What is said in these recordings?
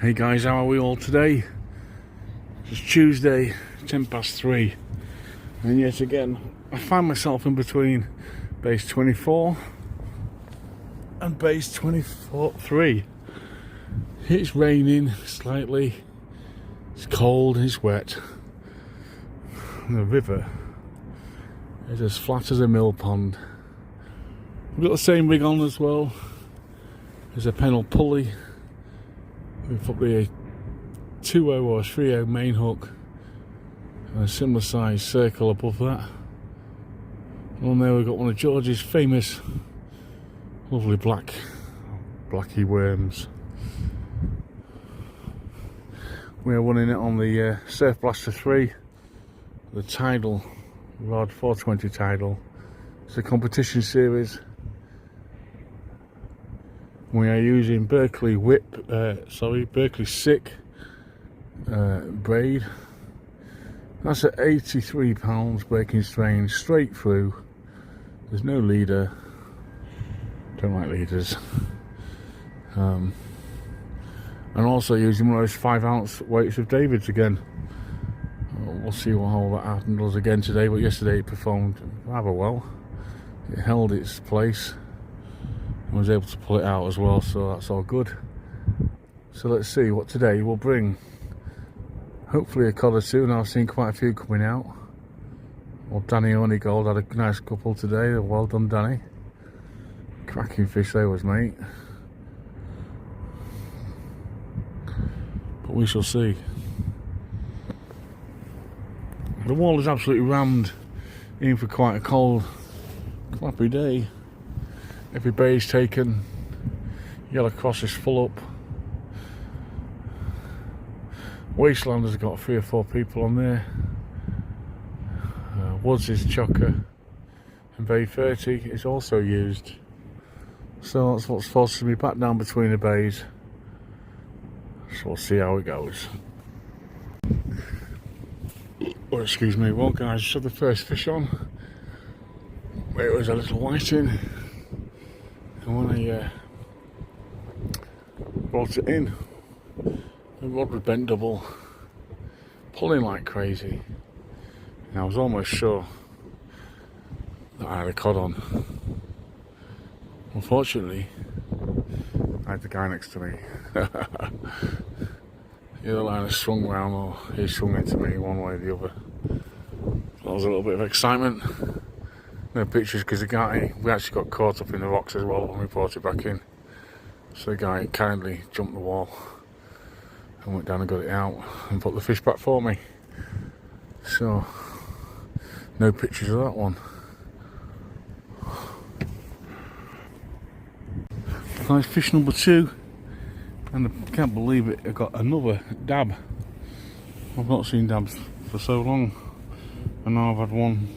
Hey guys, how are we all today? It's Tuesday, 3:10, and yet again I find myself in between base 24 and base 23. It's raining slightly, it's cold, it's wet. The river is as flat as a mill pond. We've got the same rig on as well. There's a pennel pulley. We've put the 2.0 or 3.0 main hook and a similar size circle above that. And on there we've got one of George's famous lovely blacky worms. We're running it on the Surf Blaster 3, the tidal rod, 420 tidal. It's a competition series. We are using Berkeley Sick braid. That's at 83 pounds breaking strain straight through. There's no leader. Don't like leaders. And also using one of those 5-ounce weights of David's again. We'll see how that handles again today, but yesterday it performed rather well. It held its place. I was able to pull it out as well, so that's all good. So let's see what today will bring. Hopefully a cod or two, and I've seen quite a few coming out. Well, Danny Honeygold had a nice couple today. Well done, Danny. Cracking fish they was, mate. But we shall see. The wall is absolutely rammed in for quite a cold, crappy day. Every bay is taken. Yellow Cross is full up. Wasteland has got 3 or 4 people on there. Woods is chocker. And Bay 30 is also used. So that's what's forcing me back down between the bays. So we'll see how it goes. Oh, excuse me. Well guys, just had the first fish on. It was a little whiting. And when I brought it in, the rod was bent double, pulling like crazy, and I was almost sure that I had a cod on. Unfortunately, I had the guy next to me. The other line has swung round, or he swung into me one way or the other. That was a little bit of excitement. No pictures because the guy, we actually got caught up in the rocks as well when we brought it back in. So the guy kindly jumped the wall and went down and got it out and put the fish back for me. So no pictures of that one. Nice fish number 2, and I can't believe it, I got another dab. I've not seen dabs for so long, and now I've had one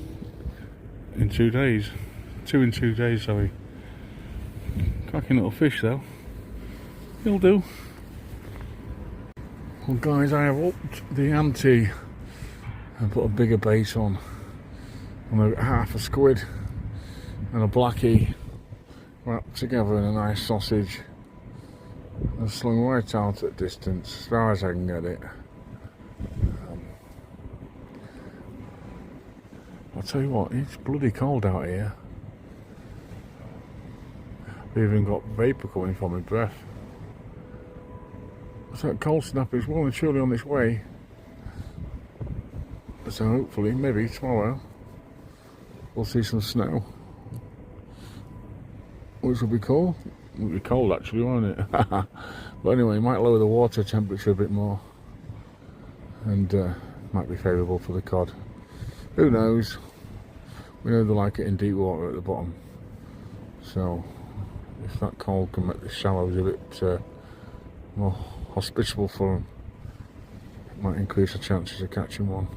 in 2 days. 2 in 2 days, sorry. Cracking little fish though. He'll do. Well guys, I have upped the ante and put a bigger bait on. I'm half a squid and a blackie wrapped together in a nice sausage and slung right out at distance as far as I can get it. I'll tell you what, it's bloody cold out here. I've even got vapour coming from my breath. So that cold snap is well and truly on its way. So hopefully, maybe tomorrow, we'll see some snow. Which will be cool. It'll be cold actually, won't it? But anyway, it might lower the water temperature a bit more. And might be favourable for the cod. Who knows? We know they like it in deep water at the bottom. So, if that cold can make the shallows a bit more hospitable for them, it might increase the chances of catching one.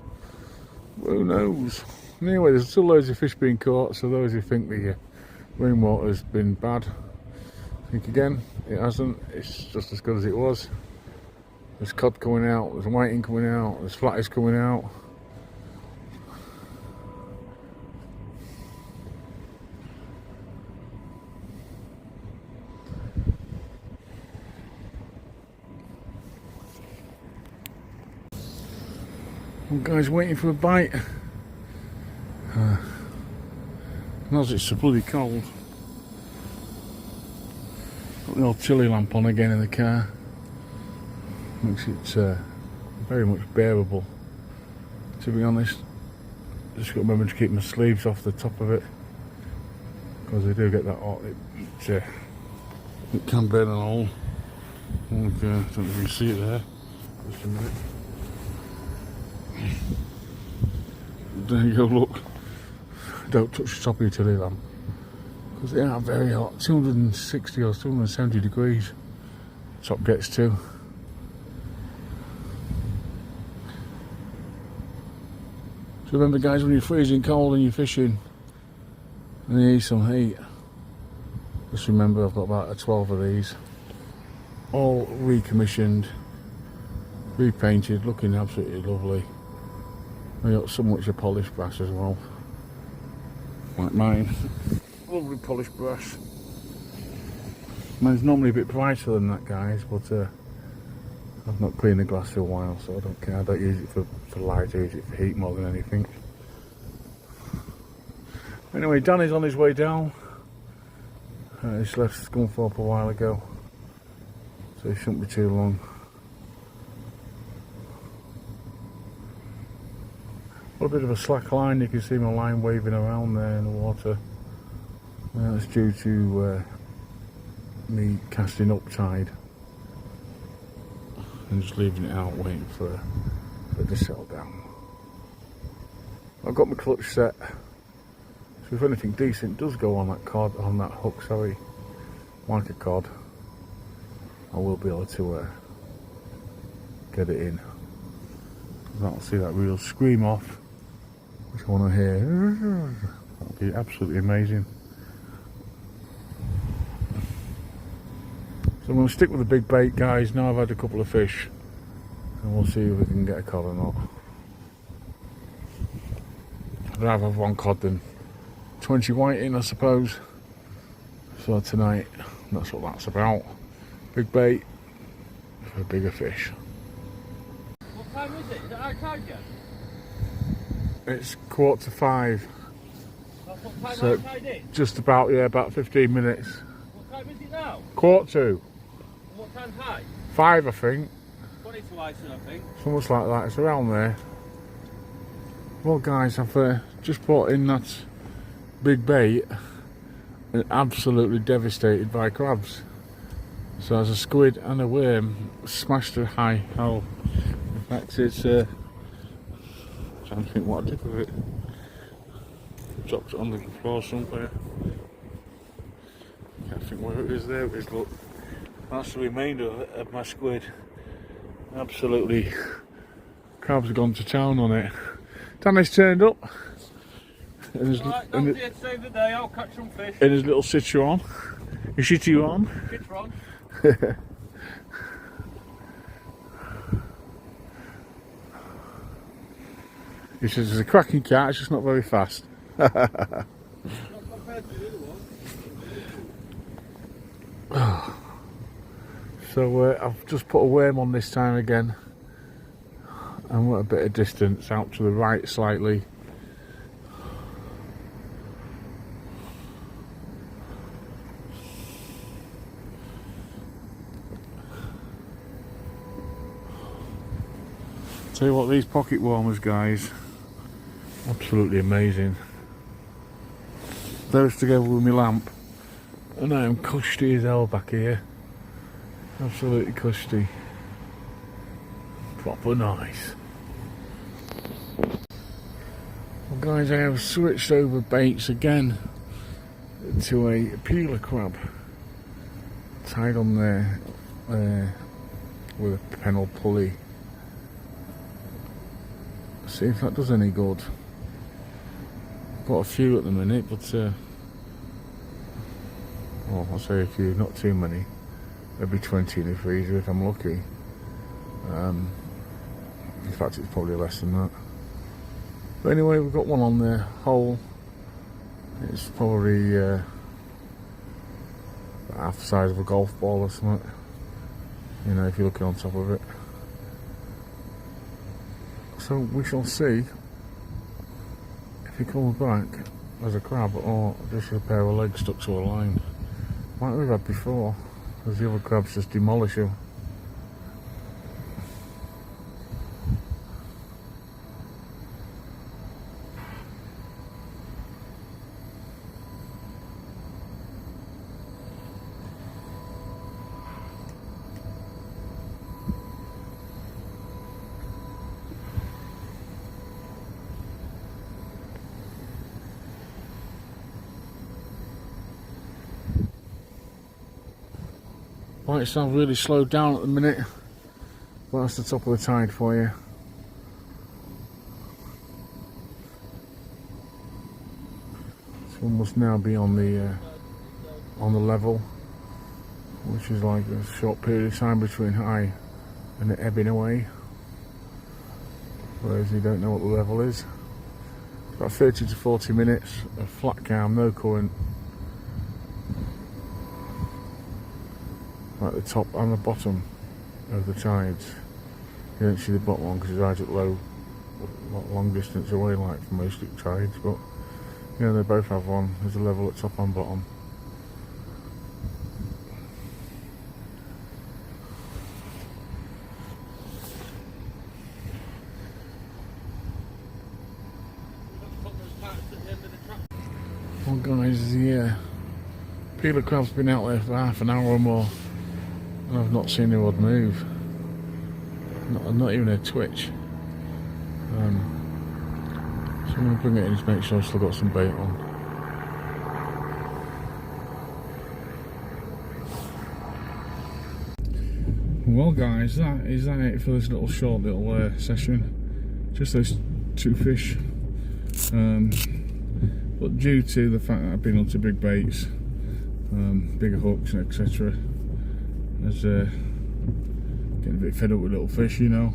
Who knows? Anyway, there's still loads of fish being caught, so those who think the rainwater has been bad, think again, it hasn't. It's just as good as it was. There's cod coming out, there's whiting coming out, there's flatties coming out. One guy's waiting for a bite. And as it's so bloody cold, got the old chilly lamp on again in the car. Makes it very much bearable. To be honest, just got to remember to keep my sleeves off the top of it, because they do get that hot. It can burn a hole. Okay, I don't know if you can see it there. Just a minute. There you go, look. Don't touch the top of your chilly lamp, because they are very hot. 260 or 270 degrees top gets to. So remember guys, when you're freezing cold and you're fishing and you need some heat, just remember I've got about 12 of these, all recommissioned, repainted, looking absolutely lovely. I got so much of polished brass as well, like mine. Lovely polished brass. Mine's normally a bit brighter than that, guys, but I've not cleaned the glass for a while, so I don't care. I don't use it for light, I use it for heat more than anything. Anyway, Danny's on his way down. He's left Scunthorpe a while ago, so he shouldn't be too long. Got a bit of a slack line, you can see my line waving around there in the water. That's due to me casting up tide and just leaving it out, waiting for it to settle down. I've got my clutch set, so if anything decent does go on that cod, on that hook, sorry, like a cod, I will be able to get it in. That'll see that reel scream off, which I want to hear. That'll be absolutely amazing. So I'm going to stick with the big bait, guys. Now I've had a couple of fish, and we'll see if we can get a cod or not. I'd rather have one cod than 20 whiting, I suppose. So tonight, that's what that's about. Big bait for bigger fish. What time is it? Is it outside yet? It's 4:45. That's what time So outside is? just about, yeah, about 15 minutes. What time is it now? 4:45. And what time's high? 5, I think. 22 ice, I think. Something like that. It's around there. Well, guys, I've just brought in that big bait and absolutely devastated by crabs. So as a squid and a worm smashed a high hull. In fact, it's trying to think what I did with it. Dropped it on the floor somewhere. Can't think where it is. There it is. Look, that's the remainder of my squid. Absolutely, crabs have gone to town on it. Danny's turned up. In his, Right, that was here to save the day. I'll catch some fish. in his little Citroen. Is Citroen? Citroen. He says it's a cracking cat, it's just not very fast. Not compared to the other one. So I've just put a worm on this time again. I'm at a bit of distance, out to the right slightly. Tell you what, these pocket warmers, guys, absolutely amazing. Those together with my lamp, and I am cushy as hell back here. Absolutely cushy. Proper nice. Well, guys, I have switched over baits again to a peeler crab tied on there with a pennel pulley. See if that does any good. Got a few at the minute, but well, I'll say a few, not too many. Maybe 20 in the freezer if I'm lucky. In fact, it's probably less than that. But anyway, we've got one on the hole. It's probably half the size of a golf ball or something. You know, if you're looking on top of it. So we shall see if he comes back as a crab or just a pair of legs stuck to a line, like we've had before, as the other crabs just demolish him. Right, it sounds really slowed down at the minute, but that's the top of the tide for you. So we must now be on the level, which is like a short period of time between high and it ebbing away. Whereas you don't know what the level is. About 30 to 40 minutes of flat calm, no current. At the top and the bottom of the tides. You don't see the bottom one because the tide's at low, long distance away, like from most tides, but you know, they both have one. There's a level at top and bottom. Well guys, the peeler crab's been out there for half an hour or more. And I've not seen a rod move, not even a twitch. So I'm going to bring it in to make sure I've still got some bait on. Well guys, that is it for this short little session. Just those two fish. But due to the fact that I've been onto big baits, bigger hooks and etc. As getting a bit fed up with little fish, you know.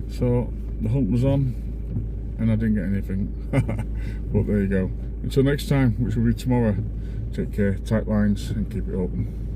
So the hunt was on and I didn't get anything. But there you go. Until next time, which will be tomorrow, take care, tight lines and keep it open.